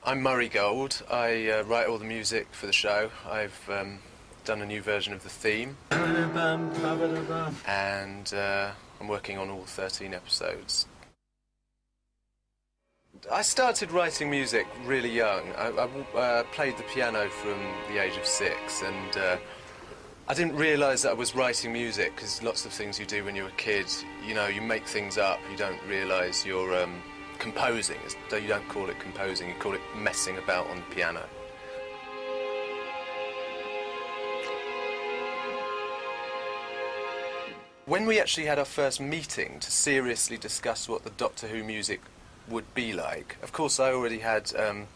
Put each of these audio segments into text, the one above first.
I'm Murray Gold. I write all the music for the show. I've done a new version of the theme, and I'm working on all 13 episodes. I started writing music really young. I played the piano from the age of 6, and I didn't realise that I was writing music, because lots of things you do when you're a kid, you know, you make things up, you don't realise you're composing. You don't call it composing, you call it messing about on the piano. When we actually had our first meeting to seriously discuss what the Doctor Who music would be like, of course I already had an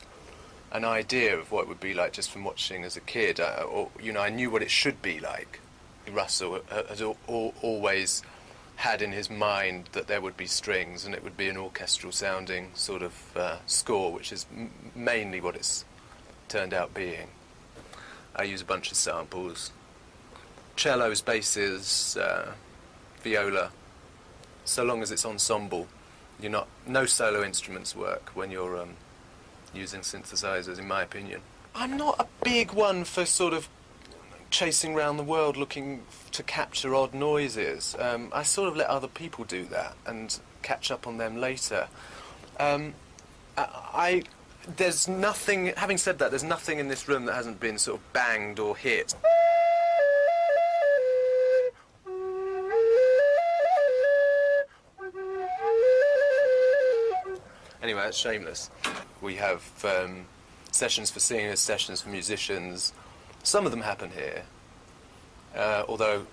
idea of what it would be like just from watching as a kid. I knew what it should be like. Russell has always had in his mind that there would be strings and it would be an orchestral sounding sort of score, which is mainly what it's turned out being. I use a bunch of samples. Cellos, basses, viola. So long as it's ensemble, no solo instruments work when you're using synthesizers, in my opinion. I'm not a big one for sort of chasing around the world looking to capture odd noises. I sort of let other people do that and catch up on them later. There's nothing, having said that, there's nothing in this room that hasn't been sort of banged or hit. Anyway, that's shameless. We have sessions for singers, sessions for musicians. Some of them happen here, although,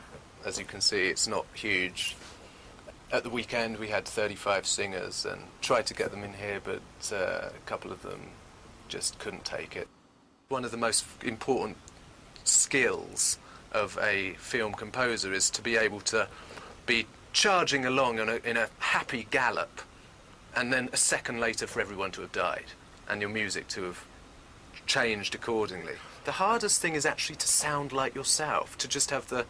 as you can see, it's not huge. At the weekend we had 35 singers and tried to get them in here, but a couple of them just couldn't take it. One of the most important skills of a film composer is to be able to be charging along in a happy gallop, and then a second later for everyone to have died and your music to have changed accordingly. The hardest thing is actually to sound like yourself, to just have the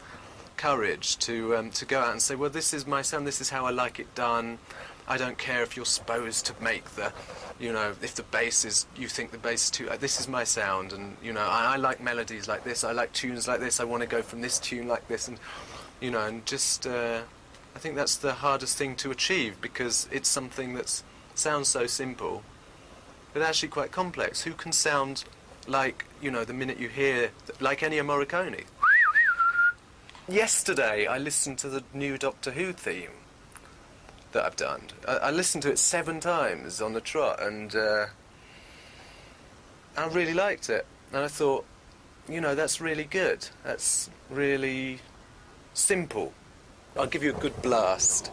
courage to go out and say, well, this is my sound, this is how I like it done. I don't care if you're supposed to make the, if the bass is, you think the bass is too, this is my sound, and, I like melodies like this, I like tunes like this, I want to go from this tune like this, and, and just, I think that's the hardest thing to achieve, because it's something that sounds so simple, but actually quite complex. Who can sound like, the minute you hear, like Ennio Morricone? Yesterday I listened to the new Doctor Who theme that I've done. I listened to it 7 times on the trot, and I really liked it. And I thought, that's really good. That's really simple. I'll give you a good blast.